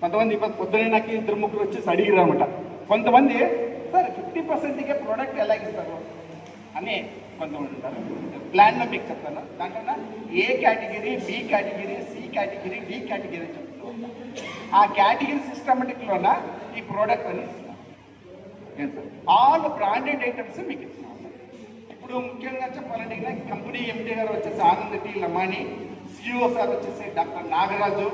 కొంతమంది పొద్దునే నాకు ఇద్దరు ముగ్గురు వచ్చేసి అడిగారు అనమాట. కొంతమంది సార్ 50%కే ప్రోడక్ట్ ఎలా ఇస్తారు అని కొంతమంది ఉంటారు. ప్లాన్లో మీకు చెప్తాను. దాంట్లో A category, B category, C category, D category చెప్తూ ఆ కేటగిరీ సిస్టమేటిక్లోన ఈ ప్రోడక్ట్ అని ఇస్తున్నాం. ఆల్ బ్రాండెడ్ ఐటమ్స్ మీకు ఇస్తున్నాం. ఇప్పుడు ముఖ్యంగా చెప్పాలంటే కంపెనీ ఎండి గారు వచ్చేసి Anand T Lamani, CEO sir వచ్చేసి డాక్టర్ నాగరాజు,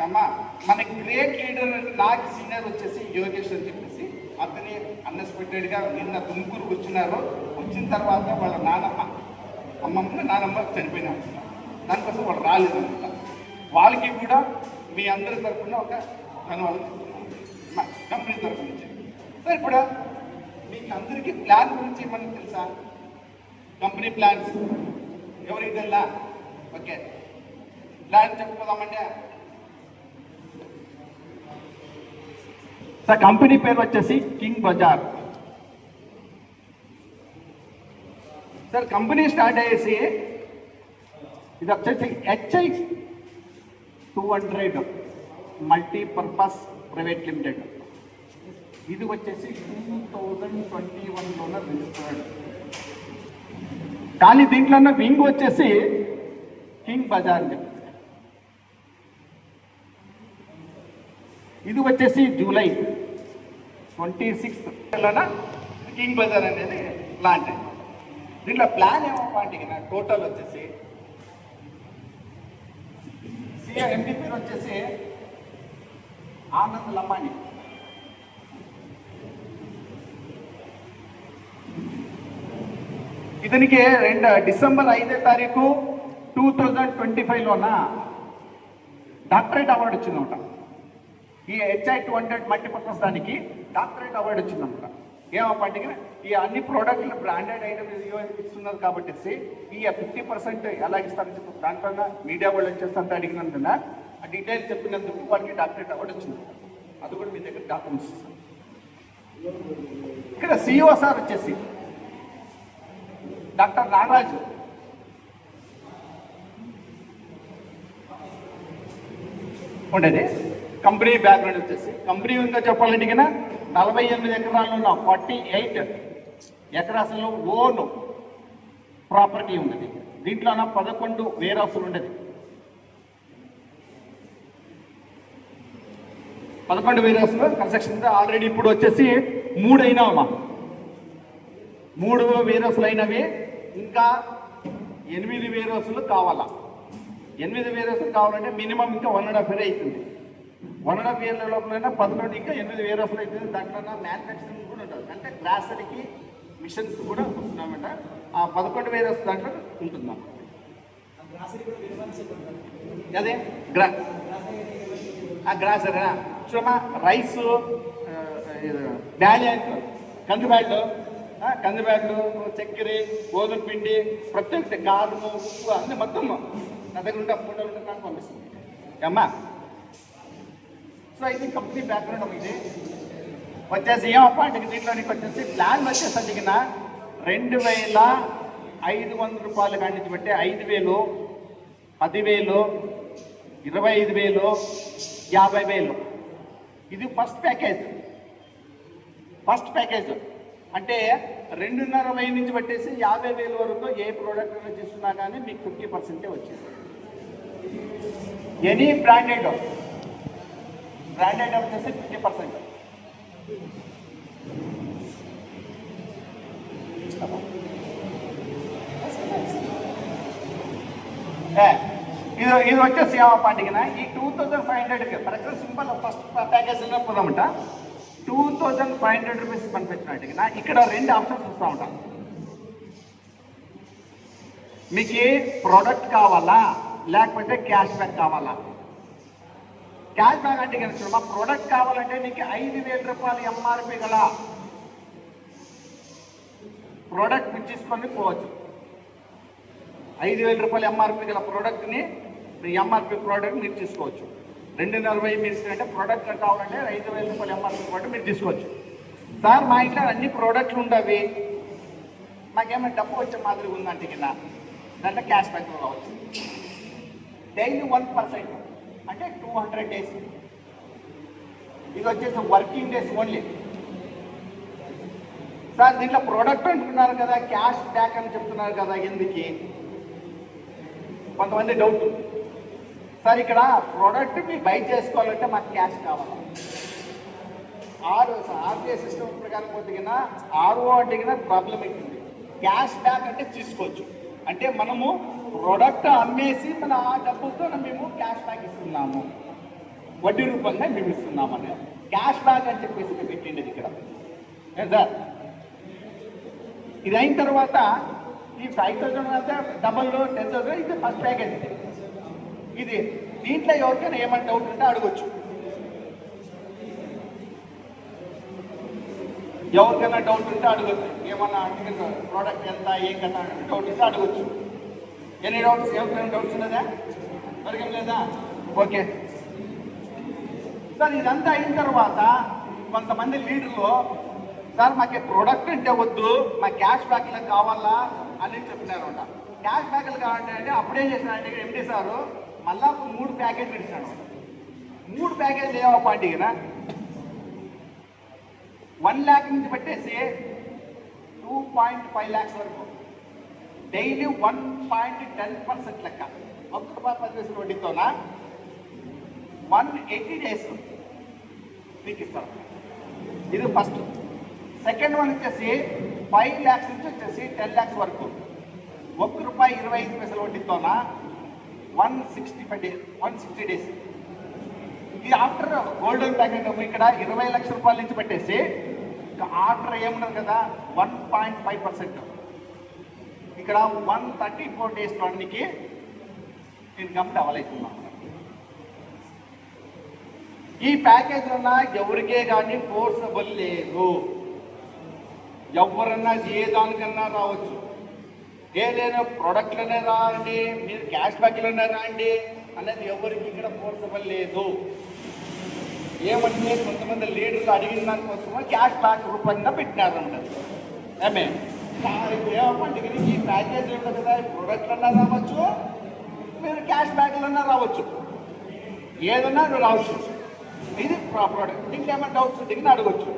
అమ్మా మన గ్రేట్ లీడర్ నాకు సీనియర్ వచ్చేసి యోగేష్ అని చెప్పేసి అతని అన్ఎక్స్పెక్టెడ్గా నిన్న తుమ్కూరుకు వచ్చినారు. వచ్చిన తర్వాత వాళ్ళ నానమ్మ చనిపోయినారు. దానికోసం వాళ్ళు రాలేదన్నమాట. వాళ్ళకి కూడా మీ అందరి తరఫున ఒక ధన్యవాదాలు మా కంపెనీ తరఫు నుంచి. సార్ ఇప్పుడు మీకు అందరికీ ప్లాన్ గురించి ఏమన్నా తెలుసా? కంపెనీ ప్లాన్స్ ఎవరికి తెల్లా? ఓకే, ప్లాన్ చెప్పుకోదామంటే సార్ కంపెనీ పేరు వచ్చేసి King Bazaar. Sir company start అయ్యేసి ఇది వచ్చేసి HI 200 మల్టీపర్పస్ ప్రైవేట్ లిమిటెడ్. ఇది వచ్చేసి 2021లోనే రిజిస్టర్డ్. కానీ దీంట్లో వింగ్ వచ్చేసి కింగ్ బజార్ అని చెప్పి. ఇది వచ్చేసి జూలై 26 కింగ్ బజార్ అనేది లాంచ్ అయింది. దీంట్లో ప్లాన్ ఏమో వాటికి టోటల్ వచ్చేసి ఎండి పేరు వచ్చేసి ఆనంద్ లమాని. ఇతనికి డిసెంబర్ 5వ తారీఖు 2025లోన డాక్టరేట్ అవార్డు వచ్చిందన్నమాట. ఈ HI 200 మల్టీపర్పస్ దానికి డాక్టరేట్ అవార్డు వచ్చిందన్నమాట. ఏమప్పటికి ఈ అన్ని ప్రోడక్ట్లు బ్రాండెడ్ ఐటమ్ ఇస్తున్నారు కాబట్టి ఈ 50% ఎలా ఇస్తారని చెప్పి దాంట్లో మీడియా వాళ్ళు వచ్చేస్తే అడిగినందున ఆ డీటెయిల్స్ చెప్పినందుకు వారికి డాక్టరేట్ అవార్డు వచ్చింది. అది కూడా మీ దగ్గర డాక్యుమెంట్స్ ఇస్తాను. ఇక్కడ సిఇఓ సార్ వచ్చేసి డాక్టర్ నాగరాజు. ఉండేది కంపెనీ బ్యాక్గ్రౌండ్ వచ్చేసి కంపెనీ ఇంకా చెప్పాలంటే కన్నా 48 ఎకరాలు ఉన్న 48 ఎకరాలలో ఓన్ ప్రాపర్టీ ఉన్నది. దీంట్లో 11 వేర్ హౌస్లు ఉండేది. 11 వేర్ హౌస్లో కన్స్ట్రక్షన్ ఆల్రెడీ ఇప్పుడు వచ్చేసి 3 అయినావమ్మా. 3 వేర్ హౌస్లు అయినవి. ఇంకా 8 వేర్ హౌస్లు కావాలా. 8 వేర్ హౌస్లు కావాలంటే మినిమం ఇంకా 1.5 year అవుతుంది. 1.5 year లోపల 11 ఇంకా 8 వేర్ హౌస్లు అవుతుంది. దాంట్లో మ్యానుఫ్యాక్చరింగ్ కూడా ఉంటుంది. అంటే గ్రాసరీకి మిషన్స్ కూడా వస్తున్నామంట. ఆ 11 వేర్ హౌస్ దాంట్లో ఉంటుందన్నమాట. అదే గ్రాసరీ చూడమ్మా, రైస్, బ్యాలెన్, కందిబ్యాళ్ళు, చక్కెర, గోధుమ పిండి, ప్రతి ఒక్కటి కారము, ఉప్పు అన్నీ మొత్తం నా దగ్గర ఉంటే ఫోటోలు ఉంటే నాకు పంపిస్తుంది అమ్మా. సో ఇది కంపెనీ బ్యాక్గ్రౌండ్. ఇది వచ్చేసి ఏమప్ప అంటే దీంట్లోనికి వచ్చేసి ప్లాన్ వచ్చేసి అడిగిన 2,500 రూపాయలు కాడి నుంచి పెట్టి 5,000, 10,000, 25,000, 50,000. ఇది ఫస్ట్ ప్యాకేజ్. అంటే 2,500 నుంచి పెట్టేసి 50,000 వరకు ఏ ప్రోడక్ట్ తీసుకున్నా కానీ మీకు 50% వచ్చింది. ఎనీ బ్రాండెడ్ వచ్చేసి 50%. ఇది వచ్చేసి ఏమప్పటికినా ఈ 2,500 for example simple first package పోదామంట. 2,500 రూపీస్ పంపించినట్టుగా ఇక్కడ 2 ఆప్షన్స్ వస్తూ ఉంటాం. మీకు ఏ ప్రోడక్ట్ కావాలా లేకపోతే క్యాష్ బ్యాక్ కావాలా? క్యాష్ బ్యాక్ అంటే కనుక మా ప్రోడక్ట్ కావాలంటే నీకు 5,000 రూపాయలు MRP గల ప్రోడక్ట్ మీరు తీసుకొని పోవచ్చు. 5,000 రూపాయలు MRP గల ప్రోడక్ట్ని MRP ప్రోడక్ట్ మీరు తీసుకోవచ్చు. 2,40 మీరు అంటే ప్రోడక్ట్ కావాలంటే 5,000 రూపాయలు MRP ప్రోడక్ట్ మీరు తీసుకోవచ్చు. సార్ మా ఇంట్లో అన్ని ప్రోడక్ట్లు ఉండవి, మాకేమైనా డబ్బు వచ్చే మాదిరి ఉందంటే కింద దాంట్లో క్యాష్ బ్యాక్ రావచ్చు. డైలీ 1% అంటే 200 days ఇది వచ్చేసి వర్కింగ్ డేస్ ఓన్లీ. సార్ దీంట్లో ప్రోడక్ట్ అంటున్నారు కదా, క్యాష్ బ్యాక్ అని చెప్తున్నారు కదా, ఎందుకు? కొంతమంది డౌట్. సార్ ఇక్కడ ప్రోడక్ట్ మీరు బై చేసుకోవాలంటే మాకు క్యాష్ కావాలి. ఆర్బీఐ సిస్టమ్ ప్రకారం కొద్దిగా ఆర్ఓ అంటే ప్రాబ్లం అవుతుంది. క్యాష్ బ్యాక్ అంటే తీసుకోవచ్చు, అంటే మనము ప్రోడక్ట్ అమ్మేసి మన ఆ డబ్బులతో మేము క్యాష్ బ్యాక్ ఇస్తున్నాము, వడ్డీ రూపంగా మేము ఇస్తున్నాము అనేది క్యాష్ బ్యాక్ అని చెప్పేసి మేము పెట్టిండేది ఇక్కడ. ఏం సార్, ఇది అయిన తర్వాత ఈ 5,000 అంటే డబల్ 10,000 ఇది ఫస్ట్ ప్యాకేజ్. ఇది దీంట్లో ఎవరికైనా ఏమైనా డౌట్ ఉంటే అడగొచ్చు. ఎవరికైనా డౌట్ ఉంటే అడగొచ్చు. ఏమన్నా అడిగిన ప్రోడక్ట్ ఎంత, ఏం కదా డౌట్ ఉంటే అడగొచ్చు. ఎన్ని డౌట్స్, ఎవరికైనా డౌట్స్ ఉన్నదా? ఎవరికేం లేదా? Okay sir. ఇదంతా అయిన తర్వాత కొంతమంది లీడర్లు, సార్ మాకు ప్రోడక్ట్ అంటే వద్దు, మా క్యాష్ బ్యాక్లు కావాలా అని చెప్పినారు. క్యాష్ బ్యాక్లు కావాలంటే అప్పుడేం చేసినారంటే ఎండి సారు మళ్ళా 3 ప్యాకేజీలు ఇచ్చాను. 3 ప్యాకేజీలు ఏమో పార్టీగా 1 lakh నుంచి పెట్టేసి 2.5 lakhs వరకు డైలీ 1.10% లెక్క ₹1.10 వడ్డీతోనా 180 days మీకు ఇస్తారు. ఇది ఫస్ట్. సెకండ్ వన్ వచ్చేసి 5 lakhs నుంచి వచ్చేసి 10 lakhs వరకు ₹1.25 వడ్డీతోన 160 days. ఇది ఆఫ్టర్ గోల్డెన్ ప్యాకెట్ ఇక్కడ 20 లక్షల రూపాయల నుంచి పెట్టేసి ఆఫ్టర్ ఏముండదు కదా 1.5%. ఇక్కడ 134 days మీకు ఇన్కమ్ డబల్ అవుతున్నాం. ఈ ప్యాకేజ్లో ఎవరికే కానీ ఫోర్సబుల్ లేదు. ఎవరన్నా ఏ దానికన్నా రావచ్చు. ఏదైనా ప్రోడక్ట్లనే రాండి, మీరు క్యాష్ బ్యాక్లోనే రాండి అనేది ఎవరికి ఇక్కడ ఫోర్సబుల్ లేదు. ఏమంటే కొంతమంది లీడర్లు అడిగిన దానికోసమో క్యాష్ బ్యాక్ రూపంగా పెట్టినారు అంటారు. ఏమంటే ఈ ప్యాకేజ్ ఉంటుంది కదా, ప్రోడక్ట్లన్నా రావచ్చు, మీరు క్యాష్ బ్యాక్లన్నా రావచ్చు, ఏదన్నా నువ్వు రావచ్చు. ఇది ప్రోడక్ట్. దీంట్లో ఏమైనా డౌట్స్ దిగిన అడగచ్చు.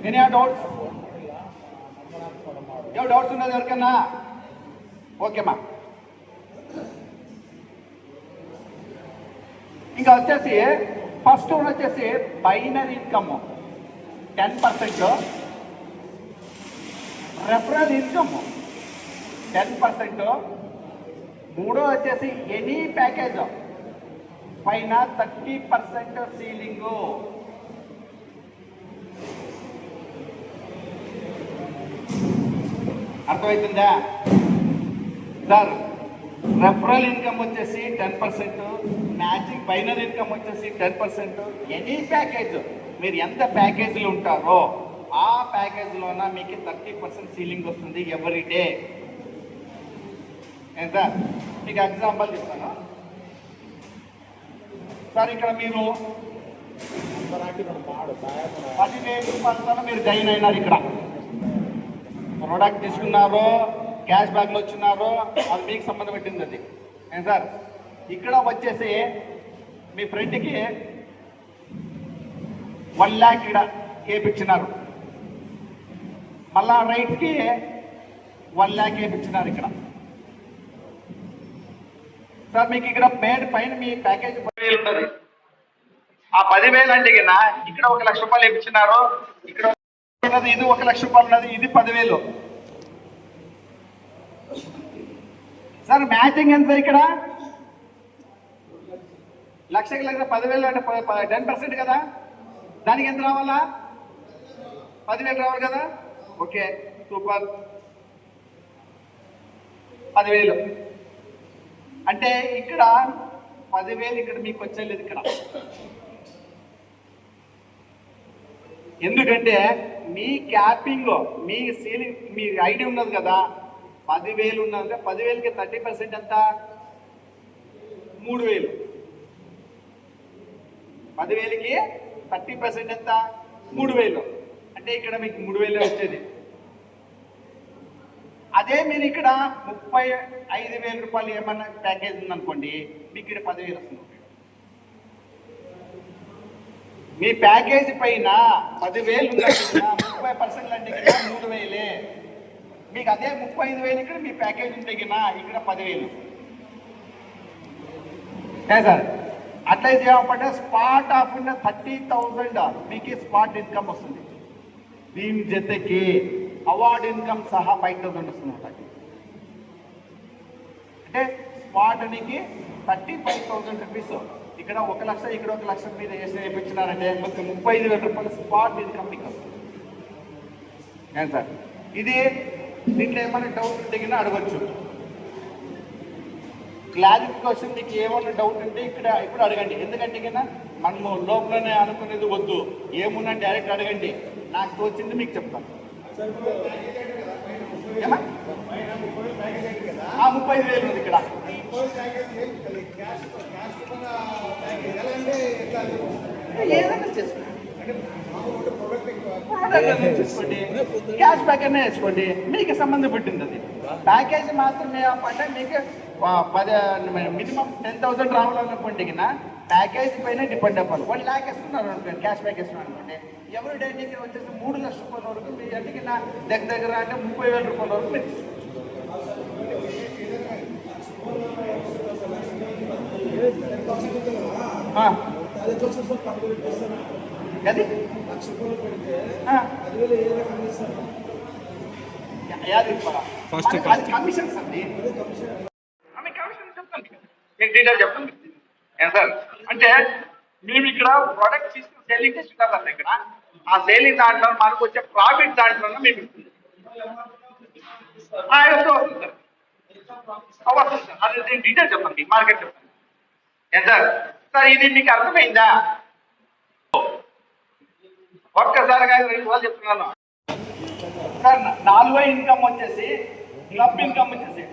Any doubts? ఏమో డౌట్స్ ఉన్నది ఎవరికన్నా? ఓకేమా. ఇంకా వచ్చేసి ఫస్ట్ వచ్చేసి బైనరీ ఇన్కమ్ 10%, రెఫరల్ ఇన్కమ్ 10%, మూడో వచ్చేసి ఎనీ ప్యాకేజ్ పైన 30% సీలింగు. అర్థమవుతుందా సార్? రెఫరల్ ఇన్కమ్ వచ్చేసి 10%, మ్యాచింగ్ బైనరీ ఇన్కమ్ వచ్చేసి 10%. ఎనీ ప్యాకేజ్ మీరు ఎంత ప్యాకేజీలు ఉంటారో ఆ ప్యాకేజ్లోన మీకు 30% సీలింగ్ వస్తుంది ఎవ్రీ డే. ఏం సార్, మీకు ఎగ్జాంపుల్ చెప్తాను సార్. ఇక్కడ మీరు 10,000 రూపాయలతో మీరు జాయిన్ అయినారు. ఇక్కడ ప్రోడక్ట్ తీసుకున్నారో క్యాష్ బ్యాక్లో వచ్చినారో అది మీకు సంబంధం పెట్టింది. అది ఏం సార్, ఇక్కడ వచ్చేసి మీ ఫ్రెండ్కి 1 lakh ఇక్కడ వేయించినారు, మళ్ళా రైట్కి 1 lakh వేయించినారు ఇక్కడ. సార్ మీకు ఇక్కడ పైన మీ ప్యాకేజ్ 10,000 ఉన్నది. ఆ 10,000 అంటే ఇక్కడ 1 లక్ష రూపాయలు వేయించినారు, ఇక్కడ ఇది 1 లక్ష రూపాయలు ఉన్నది, ఇది 10,000. సార్ మ్యాచింగ్ ఎంత ఇక్కడ? లక్షకి లక్ష 10,000 అంటే 10% కదా, దానికి ఎంత రావాలా? 10,000 రావాలి కదా. Okay super. 10,000 అంటే ఇక్కడ 10,000 ఇక్కడ మీకు వచ్చేలేదు ఇక్కడ. ఎందుకంటే మీ క్యాపింగ్, మీ సీలింగ్, మీ ఐడి ఉన్నది కదా, 10,000 ఉన్నది. 10,000కి 30% ఎంత? 3,000. 10,000కి 30% ఎంత? 3,000. అంటే ఇక్కడ మీకు 3,000 వచ్చేది. అదే మీరు ఇక్కడ 35,000 రూపాయలు ఏమన్నా ప్యాకేజ్ ఉందనుకోండి, మీకు ఇక్కడ 10,000 వస్తుంది. మీ ప్యాకేజీ పైన 10,000 ఉందంటే 30% అంటే 3,000. మీకు అదే 35,000 ఇక్కడ మీ ప్యాకేజ్ ఉంటే ఇక్కడ 10,000. సార్ అట్లయితే ఏమంటే స్పాట్ ఆఫ్ 30,000 మీకు స్పాట్ ఇన్కమ్ వస్తుంది. దీని జతకి అవార్డ్ ఇన్కమ్ సహా 5,000 వస్తుంది. అంటే స్పాట్నికి 35,000 రూపీస్. ఇక్కడ 1 లక్ష, ఇక్కడ 1 లక్ష మీద వేయించినారంటే మొత్తం 35,000 రూపాయలు స్పాట్ ఇన్కమ్ మీకు వస్తుంది. ఏం సార్ ఇది దీంట్లో ఏమైనా డౌట్ ఉంటే కింద అడగచ్చు. క్లారిఫికేషన్ మీకు ఏమైనా డౌట్ ఉంటే ఇప్పుడు అడగండి. ఎందుకంటే కింద మనము లోపలనే అనుకునేది వద్దు, ఏమున్నా డైరెక్ట్ అడగండి. నాకు తోచింది మీకు చెప్తాను. 35,000 ఉంది ఇక్కడ. ఏదైనా చేసుకోండి, క్యాష్ బ్యాక్ అనే వేసుకోండి, మీకు సంబంధం పెట్టింది. అది ప్యాకేజీ మాత్రమే అంటే మీకు మినిమం 10,000 రావాలనుకోండి. ప్యాకేజీ పైన డిపెండ్ అవ్వాలి. 1 lakh వేస్తున్నారు అనుకోండి, క్యాష్ బ్యాక్ వేస్తున్నారు అనుకోండి, ఎవరి డే దగ్గర వచ్చేసి 3 లక్షల రూపాయల వరకు మీ ఇంటికి దగ్గర అంటే 30,000 రూపాయల వరకు మీరు అది కమిషన్స్ అండి. కమిషన్ చెప్తాను, మీకు డీటెయిల్ చెప్తాను. ఏం సార్ అంటే మేము ఇక్కడ ప్రోడక్ట్ తీసుకుని సేలింగ్ చేస్తుంటారు. ఇక్కడ ఆ సేలింగ్ దాంట్లో మనకు వచ్చే ప్రాఫిట్ దాంట్లో మేము ఇస్తుంది. వస్తుంది సార్, వస్తుంది సార్. అది నేను డీటెయిల్ చెప్తాను, మీకు మార్కెట్ చెప్తాను. ఏం సార్ సార్ ఇది మీకు అర్థమైందా? ఒక్కసారిగా 2 వాళ్ళు చెప్తున్నాను సార్. 4వ ఇన్కమ్ వచ్చేసి క్లబ్ ఇన్కమ్ వచ్చేసి,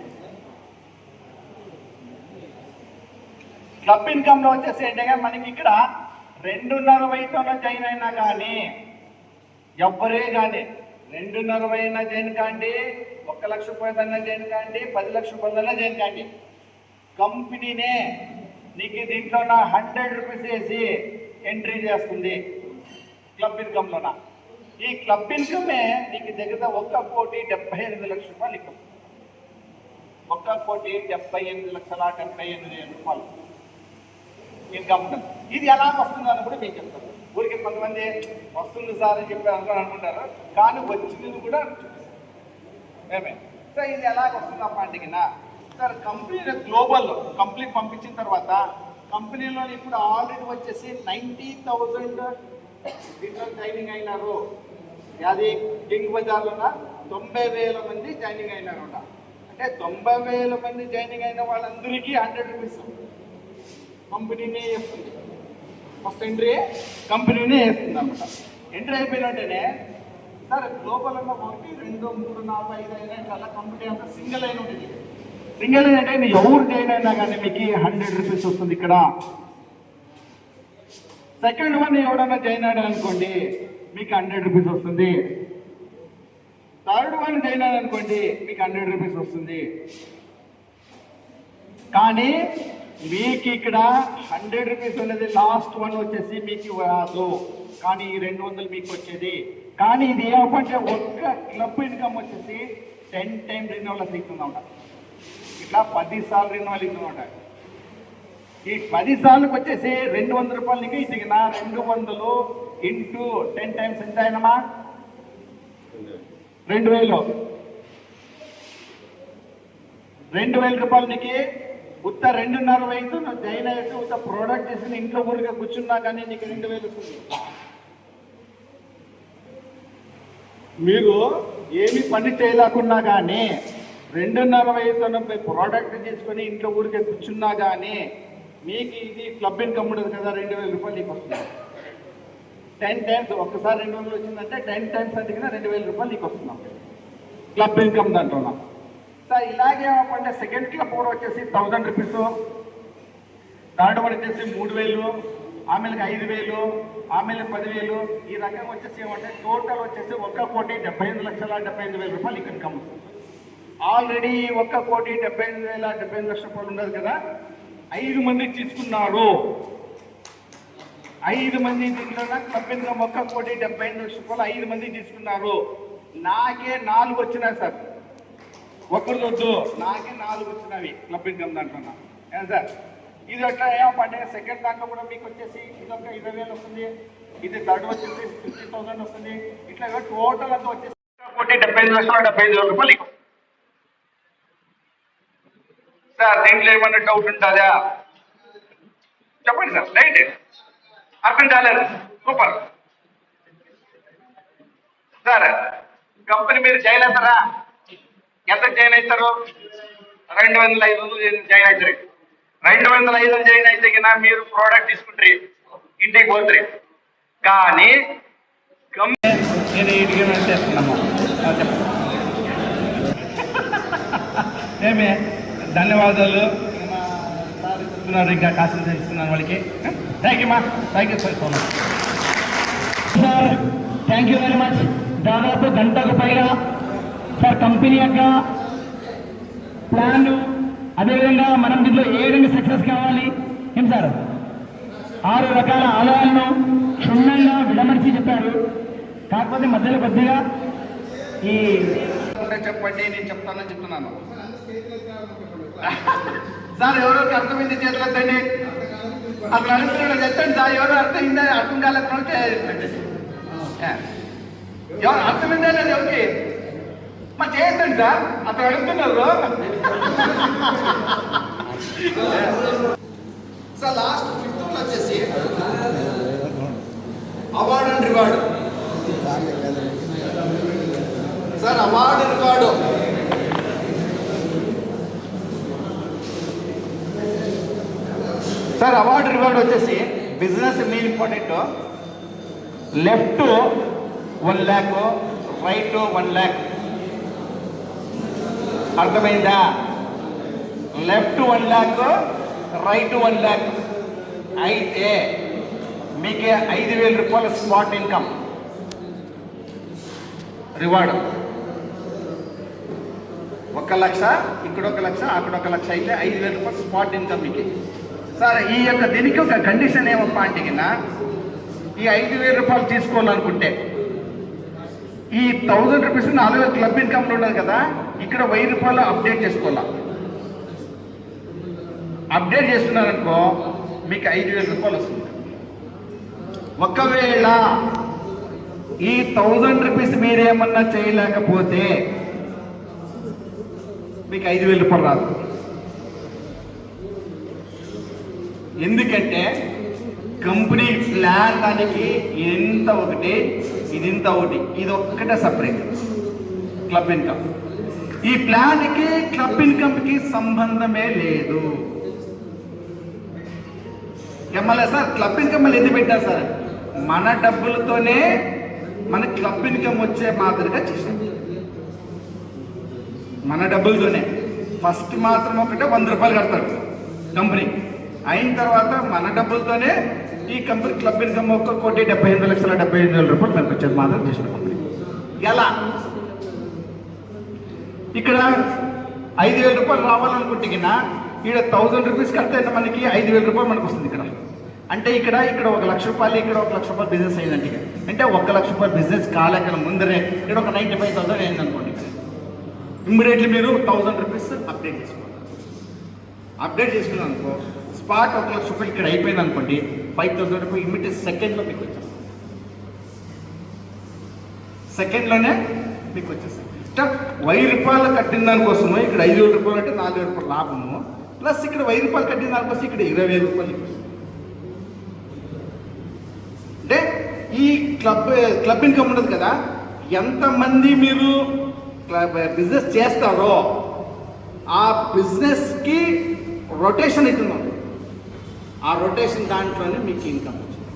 క్లబ్ ఇన్కమ్ లో వచ్చేసి ఏంటంటే మనకి ఇక్కడ 2.5 వయసులో జాయిన్ అయినా కానీ ఎవ్వరే కానీ 2.5 అయినా జాయిన్ కాండి, 1 లక్ష రూపాయలైనా జాయిన్ కాండి, 10 లక్షల రూపాయలైనా జాయిన్ కాండి, కంపెనీనే నీకు దీంట్లో 100 రూపీస్ వేసి ఎంట్రీ చేస్తుంది క్లబ్ ఇన్కమ్లోన. ఈ క్లబ్ ఇన్కమే నీకు దగ్గర 1,78,00,000 రూపాయలు ఇన్కమ్. 1,78,78,78,000 రూపాయలు ఇన్కమ్ ఉంటుంది. ఇది ఎలా వస్తుందని కూడా మీకు చెప్తాను. ఊరికి కొంతమంది వస్తుంది సార్ అని చెప్పి అనుకుంటారు, కానీ వచ్చినది కూడా మేమే. సో ఇది ఎలాగ వస్తుంది అప్ప అంటే సార్ కంపెనీ గ్లోబల్ కంప్లీట్ పంపించిన తర్వాత కంపెనీలో ఇప్పుడు ఆల్రెడీ వచ్చేసి 90,000 దీంట్లో జాయినింగ్ అయినారు. అది కింగ్ బజార్లోన 90,000 మంది జాయినింగ్ అయినారు. అంటే 90,000 మంది జాయినింగ్ అయిన వాళ్ళందరికీ 100 రూపీస్ కంపెనీనే వేస్తుంది. ఫస్ట్ ఎంట్రీ కంపెనీనే వేస్తుంది అనమాట. ఎంట్రీ అయిపోయినట్టేనే సార్ గ్లోబల్ ఉన్న 1, 2, 3, 4, 5 అయినా ఇట్లా కంపెనీ అంతా సింగిల్ అయిన ఉంటుంది. సింగిల్ అంటే మీరు ఎవరు జాయిన్ అయినా కానీ మీకు 100 రూపీస్ వస్తుంది ఇక్కడ. సెకండ్ వన్ ఎవడన్నా జాయిన్ అయ్యాడు అనుకోండి మీకు 100 రూపీస్ వస్తుంది. థర్డ్ వన్ జాయిన్ అయ్యాడు అనుకోండి మీకు 100 రూపీస్ వస్తుంది. కానీ మీకు ఇక్కడ 100 రూపీస్ అనేది లాస్ట్ వన్ వచ్చేసి మీకు రాదు, కానీ ఈ 200 మీకు వచ్చేది. కానీ ఇది ఏమంటే ఒక్క క్లబ్ ఇన్కమ్ వచ్చేసి 10 టైమ్స్ రెన్యువల్ అవుతుందన్నమాట. ఇట్లా 10 సార్లు రెన్యువల్ అవుతుందన్నమాట. ఈ 10 సార్లకు వచ్చేసి 200 రూపాయలకి ఇది 200 ఇంటూ 10 టైమ్స్ ఎంత అయినమా 2,000. 2,000 రూపాయలకి ఉత్త 2.5 వయసు జాయిన్ అయ్యేసి ఉత్త ప్రోడక్ట్ చేసి ఇంట్లో ఊరిగా కూర్చున్నా కానీ నీకు 2,000 వస్తుంది. మీరు ఏమి పని చేయలేకున్నా కానీ 2.5 వయసులో ప్రోడక్ట్ తీసుకొని ఇంట్లో ఊరికే కూర్చున్నా కానీ మీకు ఇది క్లబ్ ఇన్కమ్ ఉండదు కదా, 2,000 రూపాయలు నీకు వస్తుంది. 10 టైమ్స్ ఒక్కసారి 200 వచ్చిందంటే 10 టైమ్స్ అంటే కదా 2,000 రూపాయలు నీకు వస్తున్నాం క్లబ్ ఇన్కమ్ దాంట్లో. సార్ ఇలాగే అంటే సెకండ్ క్లబ్ కూడా వచ్చేసి 1,000 రూపీస్, థర్డ్ వన్ వచ్చేసి 3,000, ఆమెలకు 5,000, ఆమెలకు 10,000. ఈ రకంగా వచ్చేసి ఏమంటే టోటల్ వచ్చేసి 1,75,75,000 రూపాయలు ఇక్కడ ఇన్కమ్ వస్తుంది. ఆల్రెడీ 1,75,75,000 రూపాయలు ఉండదు కదా, 5 మందికి తీసుకున్నారు. 5 మంది దీంట్లో క్లబ్ ఇన్కమ్ 1,75,00,000 5 మంది తీసుకున్నారు. నాకే 4 వచ్చినాయి సార్, ఒక్కరిది వద్దు, నాకే 4 వచ్చినవి క్లబ్ ఇన్కమ్ దాంట్లో. ఏం సార్ ఇది అట్లా ఏమంటే సెకండ్ దాంట్లో కూడా మీకు వచ్చేసి ఇది ఒక 20,000 వస్తుంది, ఇది థర్డ్ వచ్చేసి 50,000 వస్తుంది. ఇట్లా టోటల్ అంతా వచ్చేసి 1,75,75,000 సార్. దీంట్లో ఏమన్నా డౌట్ ఉంటుందా చెప్పండి సార్. రైట్, అర్థం కాలేదు, సూపర్ సార్. కంపెనీ మీరు జాయిన్ అవుతారా? ఎంత జాయిన్ అవుతారు? 2,500 జాయిన్ అవుతారు. 2,500 జాయిన్ అయితే కన్నా మీరు ప్రోడక్ట్ తీసుకుంటారు, ఇంటికి పోతారు. కానీ నేను ఇటుగా చేస్తున్నాము ఏమే ధన్యవాదాలు సార్ చెప్తున్నారు, ఇంకా కాస్త ఇస్తున్నాను వాళ్ళకి. థ్యాంక్ యూ మా, thank you sir so much sir. Thank you very much. దాదాపు గంటకు పైగా సార్ కంపెనీ యొక్క ప్లాన్లు, అదేవిధంగా మనం దీంట్లో ఏ విధంగా సక్సెస్ కావాలి ఏం సార్ 6 రకాల ఆదాయాలను క్షుణ్ణంగా విడమర్చి చెప్పారు. కాకపోతే మధ్యలో కొద్దిగా ఈ చెప్పండి, నేను చెప్తున్నాను సార్. ఎవరికి అర్థమైంది చేతులు ఎత్తండి. అతను అడుగుతున్నాడు ఎత్తండి సార్. ఎవరు అర్థమైందా? అర్థం కాలేకపోతే ఎవరు అర్థమైందా లేదు ఎవరికి మా చేయొద్దండి సార్. అతను అడుగుతున్నారు సార్. లాస్ట్ 5th వచ్చేసి award and reward sir. Award reward sir. Award reward వచ్చేసి business main important. Left 1 lakh, right 1 lakh. అర్థమైందా? లెఫ్ట్ 1 lakh, రైట్ 1 lakh అయితే మీకే 5,000 రూపాయల స్పాట్ ఇన్కమ్ రివార్డు. 1 లక్ష, ఇక్కడ 1 లక్ష, అక్కడ 1 లక్ష అయితే 5,000 రూపాయలు స్పాట్ ఇన్కమ్ మీకు. సార్ ఈ యొక్క దీనికి ఒక కండిషన్ ఏమప్పా అంటే కింద ఈ 5,000 రూపాయలు తీసుకోవాలనుకుంటే ఈ 1,000 రూపీస్ 4,000 క్లబ్ ఇన్కమ్లో ఉన్నది కదా, ఇక్కడ 1,000 రూపాయలు అప్డేట్ చేసుకోవాలా. అప్డేట్ చేసుకున్నారనుకో మీకు 5,000 రూపాయలు వస్తుంది. ఒకవేళ ఈ 1,000 రూపీస్ మీరేమన్నా చేయలేకపోతే మీకు 5,000 రూపాయలు రాదు. ఎందుకంటే కంపెనీ ప్లాన్ దానికి ఇంత ఒకటి, ఇది ఇంత ఒకటి, ఇది ఒక్కటే సపరేట్ క్లబ్ ఇన్కమ్. ఈ ప్లాన్కి క్లబ్ ఇన్కమ్కి సంబంధమే లేదు. మళ్ళీ సార్ క్లబ్ ఇన్కమ్ మళ్ళీ ఎందుకు పెట్టారు సార్? మన డబ్బులతోనే మన క్లబ్ ఇన్కమ్ వచ్చే మాదిరిగా చేసాం. మన డబ్బులతోనే ఫస్ట్ మాత్రం ఒకటే 100 రూపాయలు కడతారు కంపెనీ. అయిన తర్వాత మన డబ్బులతోనే ఈ కంపెనీ క్లబ్ ఇన్కమ్ 1,75,75,000 రూపాయలు మనకు వచ్చేది మాత్రం చేసిన కంపెనీ. ఎలా? ఇక్కడ 5,000 రూపాయలు రావాలనుకుంటే కింద ఇక్కడ 1,000 రూపీస్ కడితే మనకి 5,000 రూపాయలు మనకు వస్తుంది. ఇక్కడ అంటే ఇక్కడ 1 లక్ష రూపాయలు, ఇక్కడ 1 లక్ష రూపాయలు బిజినెస్ అయిందంటే అంటే 1 లక్ష రూపాయలు బిజినెస్ కాలేక ముందరే ఇక్కడ ఒక 95,000 అయింది అనుకోండి. ఇమ్మీడియట్లీ మీరు 1,000 రూపీస్ అప్డేట్ చేసుకోవాలి. అప్డేట్ చేసుకున్నాను అనుకో స్పాట్ 1 లక్ష రూపాయలు ఇక్కడ అయిపోయింది అనుకోండి, 5,000 రూపాయలు ఇమ్మీడియట్ సెకండ్లో మీకు వచ్చేస్తుంది. సెకండ్లోనే మీకు వచ్చేస్తుంది. 1,000 రూపాయలు కట్టిన దానికోసము ఇక్కడ 5,000 రూపాయలు అంటే 4,000 రూపాయలు లాభము, ప్లస్ ఇక్కడ 1,000 రూపాయలు కట్టిన దానికోసం ఇక్కడ 20,000 రూపాయలు వస్తుంది. అంటే ఈ క్లబ్ ఇన్కమ్ ఉండదు కదా, ఎంతమంది మీరు బిజినెస్ చేస్తారో ఆ బిజినెస్కి రొటేషన్ అవుతుంది. ఆ రొటేషన్ దాంట్లోనే మీకు ఇన్కమ్ వచ్చింది.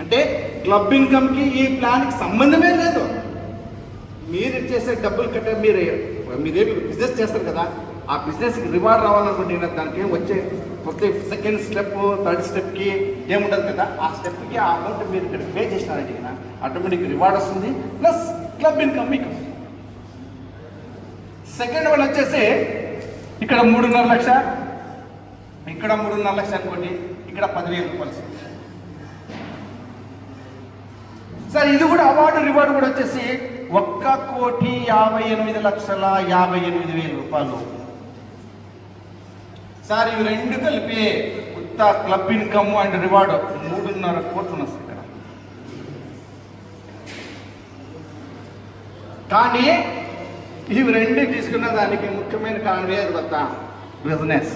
అంటే క్లబ్ ఇన్కమ్కి ఈ ప్లాన్కి సంబంధమే లేదు. మీరు చేసే డబ్బులు కట్టే మీరేమి బిజినెస్ చేస్తారు కదా, ఆ బిజినెస్కి రివార్డ్ రావాలనుకుంటే దానికి వచ్చే ప్రతి సెకండ్ స్టెప్, థర్డ్ స్టెప్కి ఏముండదు కదా, ఆ స్టెప్కి ఆ అమౌంట్ మీరు ఇక్కడ పే చేసినారంటే కదా ఆటోమేటిక్ రివార్డ్ వస్తుంది, ప్లస్ క్లబ్ ఇన్కమ్ మీకు వస్తుంది. సెకండ్ వన్ వచ్చేసి ఇక్కడ 3.5 లక్ష, ఇక్కడ 3.5 లక్ష అనుకోండి, ఇక్కడ 10,000 రూపాయలు. సార్ ఇది కూడా అవార్డు రివార్డు కూడా వచ్చేసి 1,58,58,000 రూపాయలు. సార్ ఇవి రెండు కలిపి ఉత్త క్లబ్ ఇన్కమ్ అండ్ రివార్డు 3.5 కోట్లు వస్తాయి ఇక్కడ. కానీ ఇవి రెండు తీసుకున్న దానికి ముఖ్యమైన కారణమే వద్ద బిజినెస్.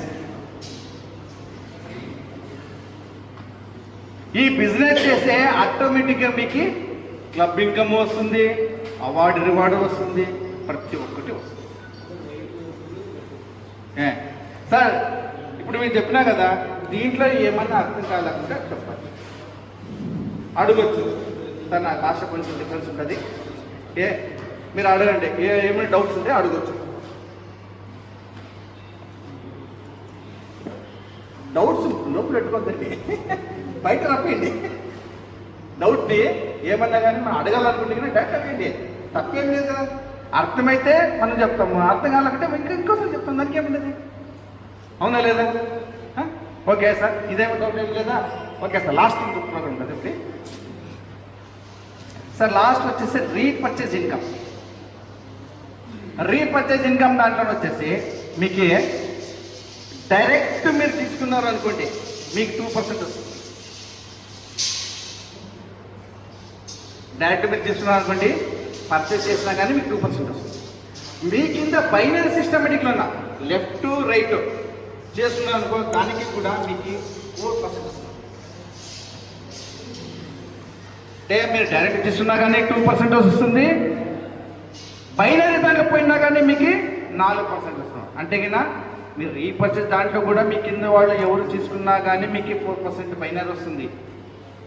ఈ బిజినెస్ చేస్తే ఆటోమేటిక్గా మీకు క్లబ్ ఇన్కమ్ వస్తుంది, అవార్డు రివార్డు వస్తుంది, ప్రతి ఒక్కటి వస్తుంది. సార్ ఇప్పుడు మీరు చెప్పినా కదా, దీంట్లో ఏమన్నా అర్థం కాలేకుండా చెప్పండి, అడగొచ్చు. సార్ నా భాష కొంచెం డిఫరెన్స్ ఉంటుంది, మీరు అడగండి, ఏమైనా డౌట్స్ ఉంటే అడగొచ్చు. డౌట్స్ లోపల పెట్టుకోద్దండి, బయట రప్పండి. డౌట్ని ఏమన్నా కానీ మనం అడగాలనుకుంటే కానీ డైరెక్ట్ అవ్వండి, తప్పేం లేదు కదా. అర్థమైతే మనం చెప్తాము, అర్థం కావాలంటే ఇంకోసారి చెప్తాం, దానికి ఏముండదు. అవునా లేదా? ఓకే సార్, ఇదేమో డౌట్ ఏం లేదా? ఓకే సార్, లాస్ట్ ప్రోగ్రామ్ ఉంటుంది ఒకటి సార్. లాస్ట్ వచ్చేసి రీపర్చేజ్ ఇన్కమ్. రీపర్చేజ్ ఇన్కమ్ దాంట్లో వచ్చేసి మీకు డైరెక్ట్ మీరు తీసుకున్నారు అనుకోండి, మీకు 2% వస్తుంది. డైరెక్ట్ మీరు తీసుకున్నారు అనుకోండి, పర్చేజ్ చేసినా కానీ మీకు 2% వస్తుంది. మీ కింద బైనరీ సిస్టమేటిక్లో ఉన్న లెఫ్ట్ రైట్ చేస్తున్నారు అనుకో, దానికి కూడా మీకు 4% వస్తుంది. అంటే మీరు డైరెక్ట్ తీసుకున్నా కానీ 2% వస్తుంది, బైనరీ దాంట్లో పోయినా కానీ మీకు 4% వస్తుంది. అంటే కింద మీరు రీపర్చేజ్ దాంట్లో కూడా మీ కింద వాళ్ళు ఎవరు తీసుకున్నా కానీ మీకు 4% బైనరీ వస్తుంది.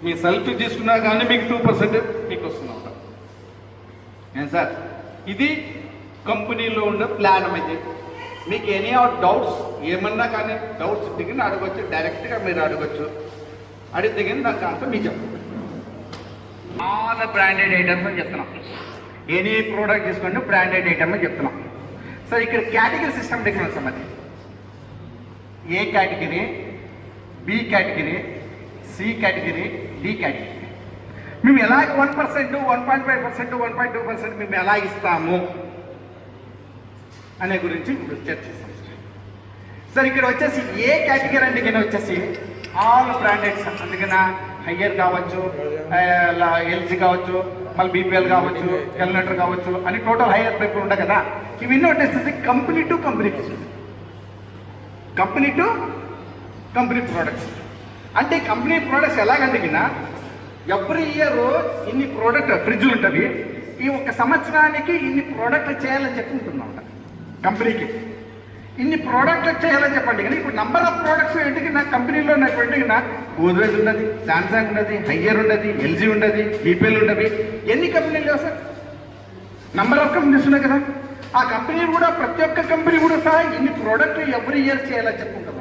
మీ సెల్ఫ్ తీసుకున్నా కానీ మీకు 2% మీకు వస్తుంది అన్నమాట. ఏం సార్, ఇది కంపెనీలో ఉండే ప్లాన్ అయితే. మీకు ఎనీ డౌట్స్ ఏమన్నా కానీ డౌట్స్ దిగిన అడగచ్చు, డైరెక్ట్గా మీరు అడగచ్చు. అడిగితే కానీ దానికి ఆన్సర్ మీకు చెప్పండి. చాలా బ్రాండెడ్ ఐటమ్స్ అని చెప్తున్నాం. ఎనీ ప్రోడక్ట్ తీసుకోండి, బ్రాండెడ్ ఐటమ్ అని చెప్తున్నాం. సో ఇక్కడ కేటగిరీ సిస్టమ్ డిఫరెన్స్ అన్నది. A category, B category, C category, D category. మేము ఎలాగ 1%, 1.5%, 1.2% మేము ఎలా ఇస్తాము అనే గురించి చర్చిస్తాం సార్. ఇక్కడ వచ్చేసి ఏ కేటగిరీ అంటే కింద వచ్చేసి ఆల్ బ్రాండెడ్స్. అందుకని హయ్యర్ కావచ్చు, ఎల్జీ కావచ్చు, మళ్ళీ బీపీఎల్ కావచ్చు, ఎల్నటర్ కావచ్చు అని టోటల్ హయ్యర్ పేపర్ ఉంటాయి కదా. ఇవన్నీ వచ్చేసి కంపెనీ టు కంపెనీకి, కంపెనీ టు కంపెనీ ప్రోడక్ట్స్. అంటే కంపెనీ ప్రోడక్ట్స్ ఎలాగంటే కింద ఎవ్రీ ఇయర్ ఇన్ని ప్రోడక్ట్ ఫ్రిడ్జ్లు ఉంటుంది, ఈ ఒక సంవత్సరానికి ఇన్ని ప్రోడక్ట్లు చేయాలని చెప్పి ఉంటున్నాం కంపెనీకి. ఇన్ని ప్రోడక్ట్లు చేయాలని చెప్పండి. కానీ ఇప్పుడు నంబర్ ఆఫ్ ప్రోడక్ట్స్ ఏంటికి నా కంపెనీలో ఉన్నటువంటి నా గోద్రేజ్ ఉన్నది, శాంసంగ్ ఉన్నది, హయ్యర్ ఉన్నది, ఎల్జీ ఉన్నది, బీపీఎల్ ఉన్నది. ఎన్ని కంపెనీలు లేవు సార్? నంబర్ ఆఫ్ కంపెనీస్ ఉన్నాయి కదా. ఆ కంపెనీ కూడా ప్రతి ఒక్క కంపెనీ కూడా సార్ ఇన్ని ప్రోడక్ట్లు ఎవ్రీ ఇయర్ చేయాలని చెప్పుకుంటున్నాం.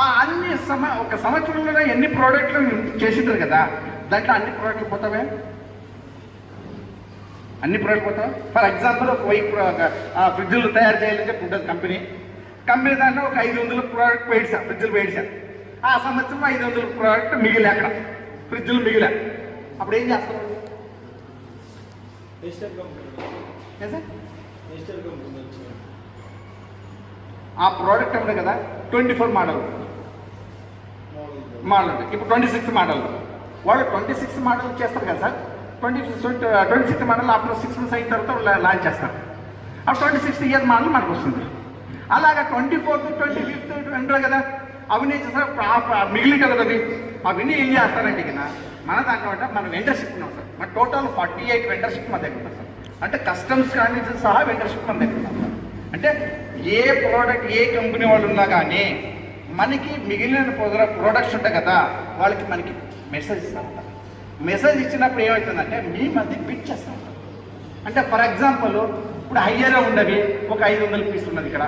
ఆ అన్ని ఒక సంవత్సరంలో ఎన్ని ప్రోడక్ట్లు చేసింటారు కదా, దాంట్లో అన్ని ప్రోడక్ట్లు పోతావే, అన్ని ప్రోడక్ట్లు పోతావా? ఫర్ ఎగ్జాంపుల్ ఒక 1000 ఫ్రిడ్జ్లు తయారు చేయాలని చెప్పి ఉంటుంది కంపెనీ దాంట్లో ఒక 500 ప్రోడక్ట్ వేడిసా, ఫ్రిడ్జ్లు వేడిసా. ఆ సంవత్సరం 500 ప్రోడక్ట్ మిగిలే, అక్కడ ఫ్రిడ్జ్లు మిగిలే. అప్పుడు ఏం చేస్తారు? ఆ ప్రోడక్ట్ ఉంది కదా 24 మోడల్ ఇప్పుడు 26 మోడల్. వాళ్ళు 26 మోడల్ చేస్తారు కదా సార్. 26 మోడల్ ఆఫ్టర్ 6 months అయిన తర్వాత లాంచ్ చేస్తారు. ఆ 26th ఇయర్ మోడల్ మనకు వస్తుంది. అలాగా 24th 25th అంటారు కదా, అవన్నీ చేస్తారు. మిగిలి కదా అవన్నీ ఏం చేస్తారంటే కదా మన దాంట్లో అంటే మనం వెండర్షిప్ ఉన్నాం సార్. మన టోటల్ 48 వెండర్షిప్ మన దగ్గర ఉన్నాం సార్. అంటే కస్టమ్స్ కానీ సహా వెండర్షిప్ మన దగ్గర ఉన్నాం సార్. అంటే ఏ ప్రోడక్ట్ ఏ కంపెనీ వాళ్ళు ఉన్నా కానీ మనకి మిగిలిన ప్రోడక్ట్స్ ఉంటాయి కదా, వాళ్ళకి మనకి మెసేజ్ ఇస్తారు. మెసేజ్ ఇచ్చినప్పుడు ఏమవుతుందంటే మీ మధ్య పిచ్ చేస్తాం. అంటే ఫర్ ఎగ్జాంపుల్ ఇప్పుడు హయ్యర్ ఉన్నవి ఒక 500 పీస్ ఉన్నది, ఇక్కడ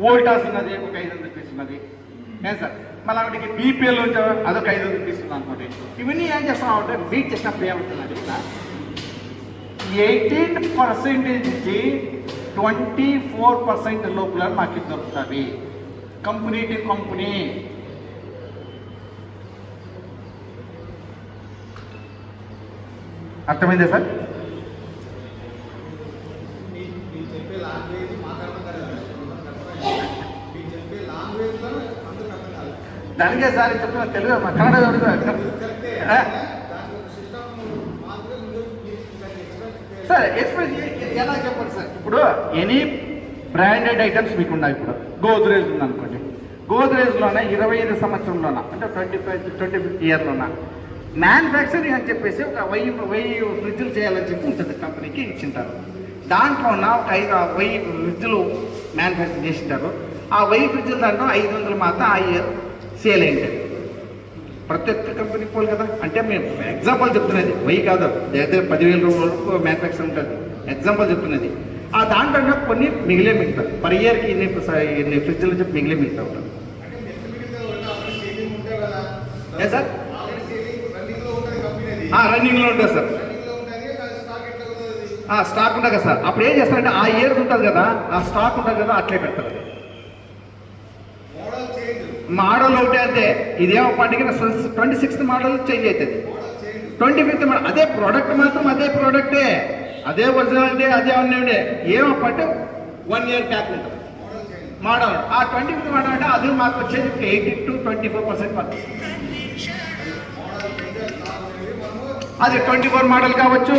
వోల్టాస్ ఉన్నది ఒక 500 పీస్ ఉన్నది. ఏం సార్, మళ్ళీ వాటికి బీపీఎల్ ఉంటే అదొక 500 పీస్ ఉంది అనుకోండి. ఇవన్నీ ఏం చేస్తున్నామంటే బీట్ చేసినప్పుడు ఏమవుతుందండి, ఇక్కడ 18% నుంచి 24% లోపల మాకు దొరుకుతుంది కంపెనీ టు కంపెనీ. అర్థమైందా సార్? దానికే సార్ చెప్తున్నా, తెలుగు మా కన్నడ సార్ ఎక్స్ప్రెస్ ఎలా చెప్పండి సార్. ఇప్పుడు ఎనీ బ్రాండెడ్ ఐటమ్స్ మీకు ఉన్నాయి. ఇప్పుడు గోద్రేజ్ ఉందనుకోండి, గోద్రేజ్లోనే 25 సంవత్సరంలోన అంటే 25 ఇయర్లోన మ్యానుఫ్యాక్చరింగ్ అని చెప్పేసి ఒక 1000 ఫ్రిడ్జ్లు చేయాలని చెప్పి ఉంటుంది, కంపెనీకి ఇచ్చింటారు. దాంట్లోన ఒక 1000 ఫ్రిడ్జ్లు మ్యానుఫ్యాక్చర్ చేసింటారు. ఆ 1000 ఫ్రిడ్జ్ల దాంట్లో 500 మాత్రం ఆ ఇయర్ సేల్ అయింది. ప్రతి ఒక్క కంపెనీకి పోలు కదా. అంటే మేము ఎగ్జాంపుల్ చెప్తున్నది, 1000 కాదు, అయితే 10,000 వరకు మ్యానుఫ్యాక్చర్ ఉంటుంది. ఎగ్జాంపుల్ చెప్తున్నది. ఆ దాంట్లో కొన్ని మిగిలే మిగులుతారు. పర్ ఇయర్కి ఇన్ని ఫ్రిడ్జ్లు చెప్పి మిగిలే మిగులుతూ ఉంటారు. ఏ సార్? రన్నింగ్లో ఉంటుంది సార్. స్టాక్ ఉంటుంది కదా సార్. అప్పుడు ఏం చేస్తారంటే ఆ ఇయర్ ఉంటుంది కదా, ఆ స్టాక్ ఉంటుంది కదా, అట్లే పెడతారు. మోడల్ ఒకటే అంతే. ఇదేమో పండుగ 26th మోడల్ చేంజ్ అవుతుంది, 25th మోడల్ అదే ప్రోడక్ట్ మాత్రం అదే ప్రోడక్టే, అదే ఒరిజినాలిటీ, అదే ఉండే. ఏమో పట్టు 1 year బ్యాక్ ఉంటుంది మోడల్. ఆ 25th మోడల్ అంటే అది మాకు వచ్చేది 18 to 24% పడుతుంది. అది 24 మోడల్ కావచ్చు,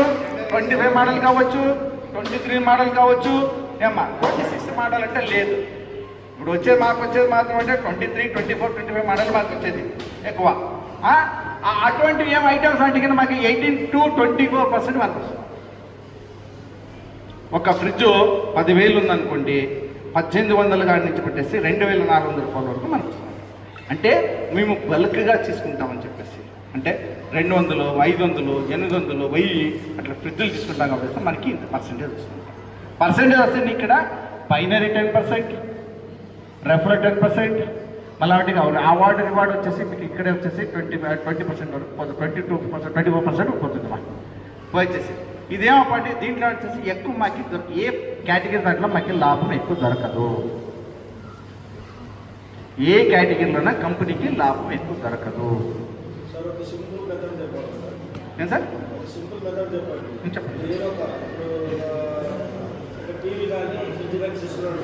25 మోడల్ కావచ్చు, 23 మోడల్ కావచ్చు. ఏమ్మా 26 మోడల్ అంటే లేదు. ఇప్పుడు మాకు వచ్చేది మాత్రం అంటే 23, 24, 25 మోడల్ మాకు వచ్చేది ఎక్కువ. అటువంటి ఏం ఐటమ్స్ అంటే కన్నా మాకు 18 to 24% మాకు వస్తుంది. ఒక ఫ్రిడ్జ్ 10,000 ఉందనుకోండి, 1800 కాడి నుంచి పెట్టేసి 2,400 రూపాయల వరకు మనకు వస్తుంది. అంటే మేము బల్క్గా తీసుకుంటామని చెప్పేసి, అంటే 200, 500, 800, 1000 అట్లా ఫ్రిడ్జ్లు తీసుకుంటాం కాబట్టి మనకి ఇంత పర్సెంటేజ్ వస్తుంది. పర్సెంటేజ్ వస్తుంది ఇక్కడ బైనరీ 10%, రెఫర్ 10%, మళ్ళీ వాటికి అవార్డు రివార్డు వచ్చేసి మీకు ఇక్కడే వచ్చేసి 20% వరకు పోతుంది, 22%, 24% పోతుంది మాకు వచ్చేసి. ఇదేమో పట్టి దీంట్లో వచ్చేసి ఎక్కువ మాకు ఏ కేటగిరీ దాంట్లో మాకు లాభం ఎక్కువ దొరకదు. ఏ కేటగిరీలోనా కంపెనీకి లాభం ఎక్కువ దొరకదు. ఏం సార్? చెప్పండి. టీవీ కానీ ఫ్రిడ్జ్ కానీ తీసుకున్నాడు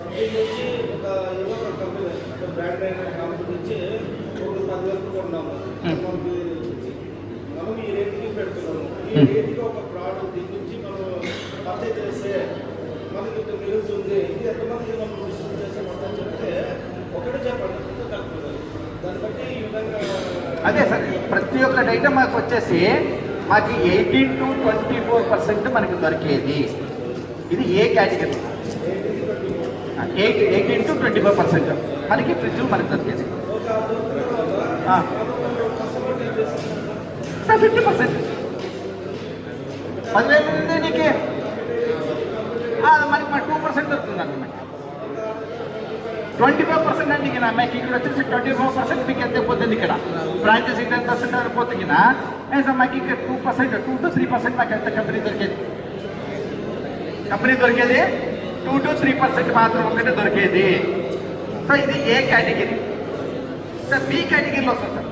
కంపెనీ నుంచి ఒక ఏదో ఒక కంపెనీ బ్రాండ్ అయిన కంపెనీ నుంచి ఒక 10,000 కొన్నాము. మనం ఈ రేటుకి పెడుతున్నాము. ఈ రేటుకి ఒక ప్రోడక్ట్ దీని నుంచి మనం పర్చేజ్ చేస్తే మనకి ఇంత మిగులుతుంది. ఇది ఎంతమంది మనం డిస్ట్రిబ్యూట్ చేస్తే మొత్తం చెప్తే ఒకటే చెప్పండి, దాన్ని బట్టి ఈ విధంగా అదే సార్. ప్రతి ఒక్క ఐటమ్ మాకు వచ్చేసి మాకు 18 to 24% మనకి దొరికేది. ఇది ఏ కేటగిరీ? 18 to 24% మనకి ఫ్రిడ్జ్ మనకి దొరికేది. సార్ 50% 10,000 ఉంది నీకే, మనకి 2% దొరుకుతుంది అన్నమాట. 25% అంటే ఇక మాకు ఇక్కడ వచ్చేసి 24% మీకు ఎంత పోతుంది. ఇక్కడ బ్రాంచెస్ 10% పోతుంది. మాకు ఇక్కడ 2%, 2 to 3% మాకు ఎంత కంపెనీ దొరికేది. 2 to 3% మాత్రం ఒకటే దొరికేది. సో ఇది ఏ కేటగిరీ సార్? బి కేటగిరీలో వస్తుంది సార్.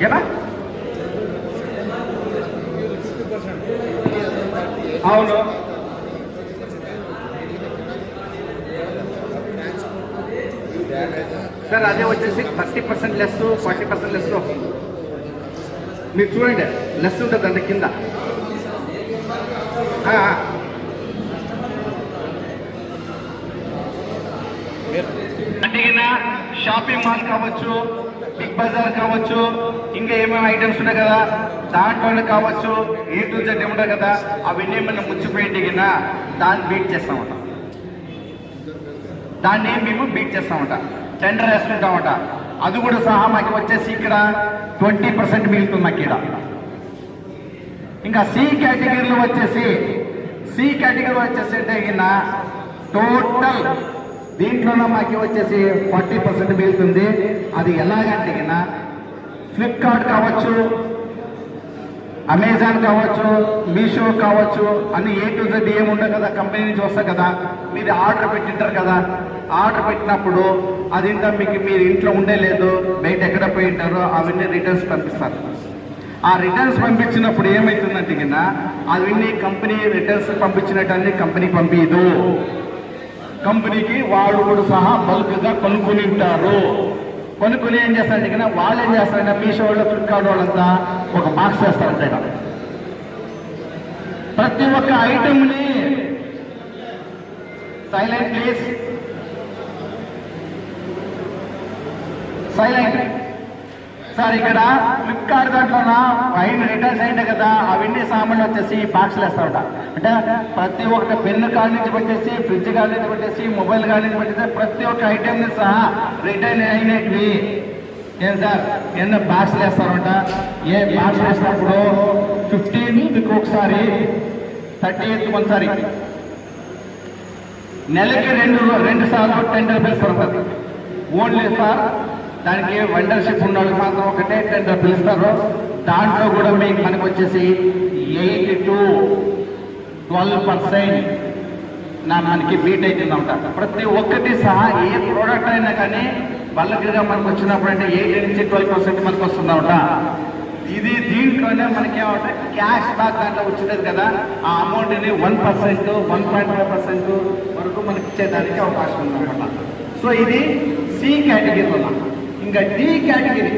ఏనా? అవును సార్. అదే వచ్చేసి 30% లెస్, 40% లెస్ వస్తుంది. మీరు చూడండి, లెస్ ఉంటుంది అంటే కింద. అంటే షాపింగ్ మాల్ కావచ్చు, బిగ్ బజార్ కావచ్చు, ఇంకా ఏమేమి ఐటమ్స్ ఉన్నాయి కదా దాంట్లోనే కావచ్చు, A to Z ఉంటాయి కదా, అవన్నీ ఏమైనా ముచ్చిపోయింది కింద దాన్ని బీట్ చేస్తామట. దాన్ని మేము బీట్ చేస్తామట, టెండర్ వేసుకుంటామట. అది కూడా సహా మాకు వచ్చేసి ఇక్కడ 20% మిగులుతుంది మాకు ఇక్కడ. ఇంకా సి కేటగిరీలో వచ్చేసి అంటే కింద టోటల్ దీంట్లోనే మాకు వచ్చేసి 40% మిగులుతుంది. అది ఎలాగంటే కింద ఫ్లిప్కార్ట్ కావచ్చు, అమెజాన్ కావచ్చు, మీషో కావచ్చు, అన్ని A to Z ఏముండవు కదా, కంపెనీ నుంచి వస్తాయి కదా. మీరు ఆర్డర్ పెట్టింటారు కదా, ఆర్డర్ పెట్టినప్పుడు అది ఇంకా మీకు మీరు ఇంట్లో ఉండలేదు, బయట ఎక్కడ పోయి ఉంటారో అవన్నీ రిటర్న్స్ పంపిస్తారు. ఆ రిటర్న్స్ పంపించినప్పుడు ఏమవుతుందంటే కింద అవన్నీ కంపెనీ రిటర్న్స్ పంపించినట్టు కంపెనీ పంపించదు. కంపెనీకి వాళ్ళు కూడా సహా బల్క్గా కొనుక్కొని ఉంటారు. కొనుక్కొని ఏం చేస్తారంటే కింద వాళ్ళు ఏం చేస్తారంటే మీషో వాళ్ళు, ఫ్లిప్కార్ట్ వాళ్ళంతా ఒక బాక్స్ చేస్తారంటే ప్రతి ఒక్క ఐటమ్ని సైలెంట్ ప్లీజ్, సైలెంట్ సార్. ఇక్కడ ఫ్లిప్కార్ట్ దాంట్లోన అయిన రిటర్న్స్ అయింది కదా, అవన్నీ సామాన్లు వచ్చేసి బాక్స్లు వేస్తారట. అంటే ప్రతి ఒక్క పెన్ను కాడి నుంచి పెట్టేసి, ఫ్రిడ్జ్ కాడి నుంచి పెట్టేసి, మొబైల్ కాడి నుంచి పెట్టేసి ప్రతి ఒక్క ఐటెంని సహా రిటర్న్ అయినవి ఏం సార్ ఎన్నో బాక్స్లు వేస్తారంట. ఏ బాక్స్ వేసినప్పుడు 15th ఒకసారి, 30th ఒకసారి, నెలకి రెండు సార్లు టెండర్ పిలుస్తారు. ఓన్లీ సార్ దానికి వెండర్షిప్ ఉన్న వాళ్ళకి మాత్రం ఒకటే టెండర్ పిలుస్తారు. దాంట్లో కూడా మీకు మనకు వచ్చేసి 8 to 12% మనకి బీట్ అవుతుందంట. ప్రతి ఒక్కటి సహా ఏ ప్రోడక్ట్ అయినా కానీ బల్క్గా మనకు వచ్చినప్పుడు అంటే 8 నుంచి 12% మనకు వస్తుందన్నమాట. ఇది దీంట్లోనే మనకి ఏమంటే క్యాష్ బ్యాక్ దాంట్లో వచ్చింది కదా, ఆ అమౌంట్ని 1%, 1.5% వరకు మనకి ఇచ్చేదానికి అవకాశం ఉందన్నమాట. సో ఇది సి కేటగిరీలో. ఇంకా డి కేటగిరీ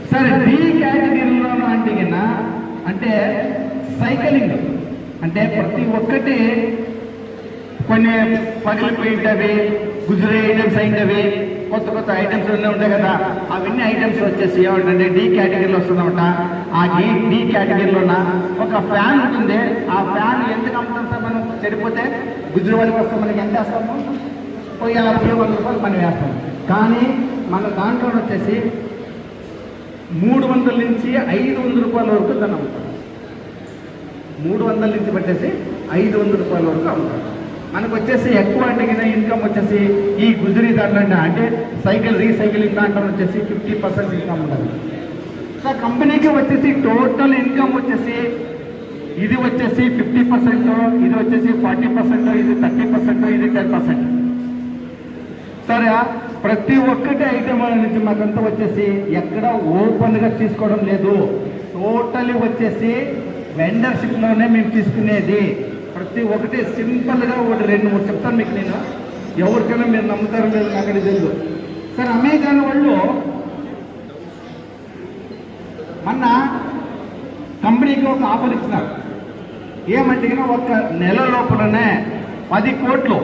సరే, డి కేటగిరీలో అంటే సైకిలింగ్ అంటే ప్రతి ఒక్కటి కొన్ని పగిలిపోయింటవి, గుజరే ఐటమ్స్ అయినవి, కొత్త కొత్త ఐటమ్స్ అన్నీ ఉంటాయి కదా, అవన్నీ ఐటమ్స్ వచ్చేసి ఏమంటే డి కేటగిరీలో వస్తుందన్నమాట. ఆ డి కేటగిరీలోన ఒక ఫ్యాన్ ఉంటుంది. ఆ ఫ్యాన్ ఎందుకు అమ్ముతాం సార్? మనం చెడిపోతే గుజరు వాళ్ళకి వస్తే మనకి ఎంత వేస్తాము? 50-100 రూపాయలు మనం వేస్తాం. కానీ మన దాంట్లో వచ్చేసి 300 నుంచి 500 రూపాయల వరకు దాన్ని అమ్ముతాం. 300 నుంచి పెట్టేసి 500 రూపాయల వరకు అమ్ముతాం. మనకు వచ్చేసి ఎక్కువ అంటే ఇన్కమ్ వచ్చేసి ఈ గుజరీ దాంట్లో అంటే సైకిల్ రీసైకిలింగ్ దాంట్లో వచ్చేసి 50% ఇన్కమ్ ఉంటుంది. సో కంపెనీకి వచ్చేసి టోటల్ ఇన్కమ్ వచ్చేసి ఇది వచ్చేసి 50%, ఇది వచ్చేసి 40%, ఇది 30%, ఇది 10%. సరే, ప్రతి ఒక్కటి ఐటమ్ నుంచి మాకంతా వచ్చేసి ఎక్కడ ఓపెన్గా తీసుకోవడం లేదు. టోటలీ వచ్చేసి వెండర్షిప్లోనే మేము తీసుకునేది. ప్రతి ఒక్కటి సింపుల్గా ఒకటి 2-3 చెప్తాను మీకు నేను. ఎవరికైనా మీరు నమ్ముతారో లేదు నాకు అది తెలియదు. సరే, అమెజాన్ వాళ్ళు మొన్న కంపెనీకి ఒక ఆఫర్ ఇచ్చినారు. ఏమంటే ఒక నెల లోపలనే 10 కోట్లు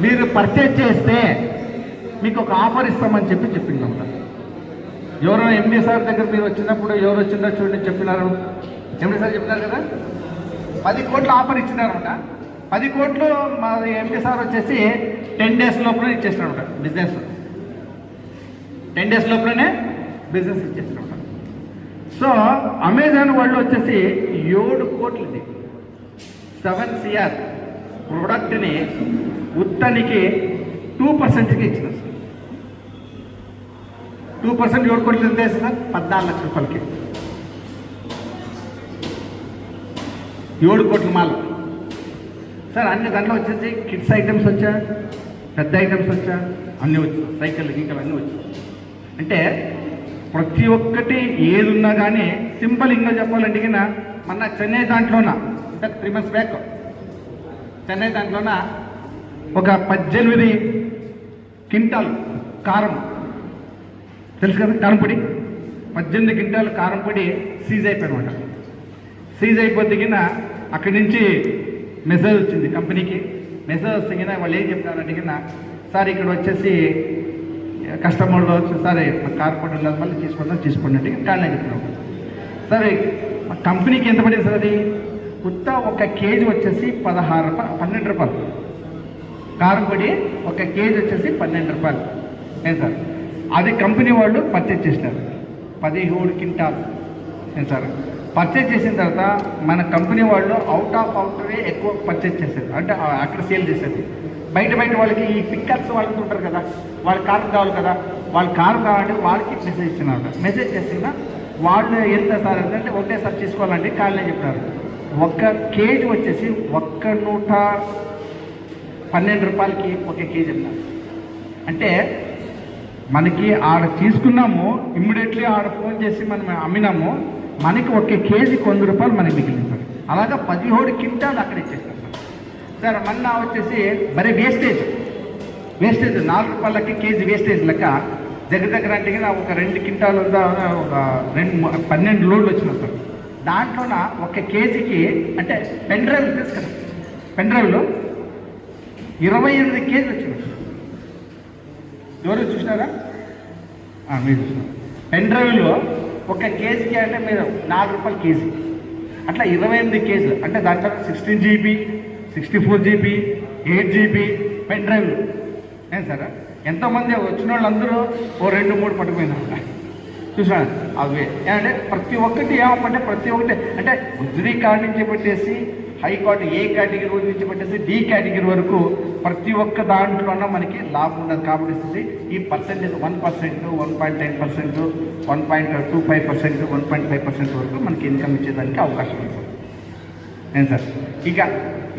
మీరు పర్చేజ్ చేస్తే మీకు ఒక ఆఫర్ ఇస్తామని చెప్పిందంట. ఎవరో ఎండి సార్ దగ్గర మీరు వచ్చినప్పుడు ఎవరు వచ్చిందో చూడండి చెప్పినారు. ఎండి సార్ చెప్పినారు కదా, 10 కోట్ల ఆఫర్ ఇచ్చినారంట. 10 కోట్లు మా ఎండి సార్ వచ్చేసి 10 days లోపలనే ఇచ్చేసినారంట బిజినెస్. 10 days లోపలనే బిజినెస్ ఇచ్చేసినారంట. సో అమెజాన్ వాళ్ళు వచ్చేసి 7 కోట్లది 7 CR ప్రోడక్ట్ని ఉత్తనికి 2%కి ఇచ్చినారు. 2% 7 కోట్లు ఎంత వేసినారు? 14 లక్షల రూపాయలకి 7 కోట్ల మాల్. సార్ అన్ని దాంట్లో వచ్చేసి కిడ్స్ ఐటమ్స్ వచ్చా, పెద్ద ఐటమ్స్ వచ్చా, అన్నీ వచ్చాయి. సైకిల్ గింకలు అన్నీ వచ్చాయి. అంటే ప్రతి ఒక్కటి ఏది ఉన్నా కానీ సింపుల్ ఇంకా చెప్పాలంటే మన చెన్నై దాంట్లోన అంటే 3 months బ్యాక్ చెన్నై దాంట్లోన ఒక 18 క్వింటాల్ కారం, తెలుసు కదా కారం పొడి, 18 క్వింటాల్ కారం పొడి సీజ్ అయిపోయినమాట. సీజ్ అయిపోతే కింద అక్కడి నుంచి మెసేజ్ వచ్చింది కంపెనీకి. మెసేజ్ వస్తే కింద వాళ్ళు ఏం చెప్తారంటే కింద, సార్ ఇక్కడ వచ్చేసి కస్టమర్లు వచ్చి సరే కారం పొడి ఉండదు మళ్ళీ తీసుకోండి అంటే కానీ చెప్తున్నాం. సరే కంపెనీకి ఎంత పడింది సార్? అది కొత్త 1 కేజీ వచ్చేసి 12 రూపాయలు. కారం పొడి 1 కేజీ వచ్చేసి 12 రూపాయలు. ఏం సార్? అది కంపెనీ వాళ్ళు పర్చేజ్ చేసినారు 17 క్వింటాల్. ఏం సార్? పర్చేజ్ చేసిన తర్వాత మన కంపెనీ వాళ్ళు అవుటరే ఎక్కువ పర్చేజ్ చేసేది, అంటే అక్కడ సేల్ చేసేది. బయట వాళ్ళకి ఈ పిక్కర్స్ వాళ్ళకి ఉంటారు కదా, వాళ్ళకి కారం కావాలి కదా, వాళ్ళు కారు కావాలంటే వాళ్ళకి మెసేజ్ ఇచ్చినారు. మెసేజ్ చేసిన వాళ్ళు ఎంత సార్ అంటే ఒకటేసారి తీసుకోవాలండి కాళ్ళనే చెప్పినారు. 1 కేజీ వచ్చేసి 112 రూపాయలకి 1 కేజీ అన్నారు. అంటే మనకి ఆడ తీసుకున్నాము, ఇమ్మీడియట్లీ ఆడ ఫోన్ చేసి మనం అమ్మినాము, మనకి 1 కేజీకి 100 రూపాయలు మనకి మిగిలింది సార్. అలాగా 17 క్వింటాలు అక్కడ ఇచ్చేస్తారు సార్. మొన్న వచ్చేసి మరి వేస్టేజ్ 4 రూపాయలకి కేజీ వేస్టేజ్ లెక్క దగ్గర అంటే ఒక 2 క్వింటాలు ఒక 12 లోడ్లు వచ్చినాయి సార్. దాంట్లోన 1 కేజీకి అంటే పెండ్రైవ్ తెలుసు కదా, పెండ్రైవ్లో 28 కేజీలు వచ్చినాయి. ఎవరు చూసినారా? మీరు చూసినారు. పెండ్రైవ్లో 1 కేజీకి అంటే మీరు 4 రూపాయలు కేజీ, అట్లా 28 కేజీలు. అంటే దాంట్లో 16 GB, 64 GB, 8 GB పెండ్రైవ్లు. ఏం సార్ ఎంతోమంది వచ్చిన వాళ్ళందరూ 2-3 పట్టుకుపోయినారు చూసాను. అవి అంటే ప్రతి ఒక్కటి ఏమంటే ప్రతి ఒక్కటి అంటే గుజరీ కార్డు నుంచి పెట్టేసి హైకోర్టు ఏ కేటగిరీ నుంచి పెట్టేసి డి కేటగిరీ వరకు ప్రతి ఒక్క దాంట్లోనే మనకి లాభం ఉండదు. కాబట్టి ఈ పర్సెంటేజ్ 1%, 1.10%, 1.25%, 1.5% వరకు మనకి ఇన్కమ్ ఇచ్చేదానికి అవకాశం ఉంది సార్. ఏం సార్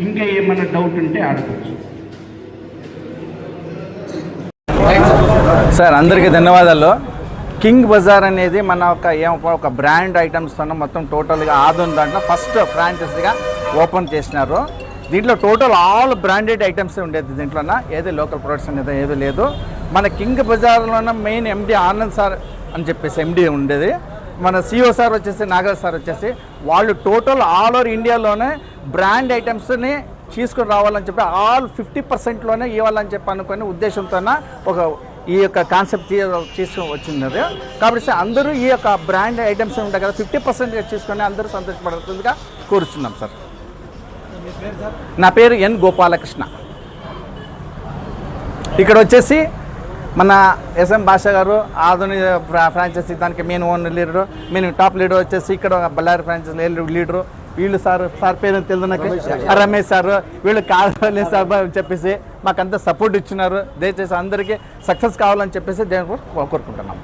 ఇంకా ఏమన్నా డౌట్ ఉంటే అడగచ్చు సార్. అందరికీ ధన్యవాదాలు. కింగ్ బజార్ అనేది మన ఒక బ్రాండ్ ఐటమ్స్ మొత్తం టోటల్గా ఆదున్ దాంట్లో ఫస్ట్ ఫ్రాంచైజీగా ఓపెన్ చేసినారు. దీంట్లో టోటల్ ఆల్ బ్రాండెడ్ ఐటమ్స్ ఉండేది. దీంట్లోన ఏది లోకల్ ప్రొడక్ట్స్ అనేది ఏది లేదు. మన కింగ్ బజార్లోన మెయిన్ ఎండి ఆనంద్ సార్ అని చెప్పేసి ఎండి ఉండేది. మన సిఓ సార్ వచ్చేసి నాగరాజ్ సార్ వచ్చేసి వాళ్ళు టోటల్ ఆల్ ఓవర్ ఇండియాలోనే బ్రాండ్ ఐటమ్స్ని తీసుకుని రావాలని చెప్పి ఆల్ 50%లోనే ఇవ్వాలని చెప్పి అనుకునే ఉద్దేశంతో ఒక ఈ యొక్క కాన్సెప్ట్ తీసుకుని వచ్చింది. కాబట్టి అందరూ ఈ యొక్క బ్రాండ్ ఐటమ్స్ ఉంటాయి కదా 50% తీసుకొని అందరూ సంతోషపడుతుందిగా కోరుచున్నాం సార్. నా పేరు ఎన్ గోపాలకృష్ణ. ఇక్కడ వచ్చేసి మన ఎస్ఎం భాష గారు ఆధునిక ఫ్రాంచైజీ దానికి main own leader, main top leader వచ్చేసి ఇక్కడ బళ్ళారి ఫ్రాంచైజీ లీడరు. వీళ్ళు సార్ పేరు తెలుసు నాకు, రమేష్ సార్. వీళ్ళు కావాలి సార్ చెప్పేసి మాకంతా సపోర్ట్ ఇచ్చినారు. దయచేసి అందరికీ సక్సెస్ కావాలని చెప్పేసి దేవుని కోరుకుంటున్నాం.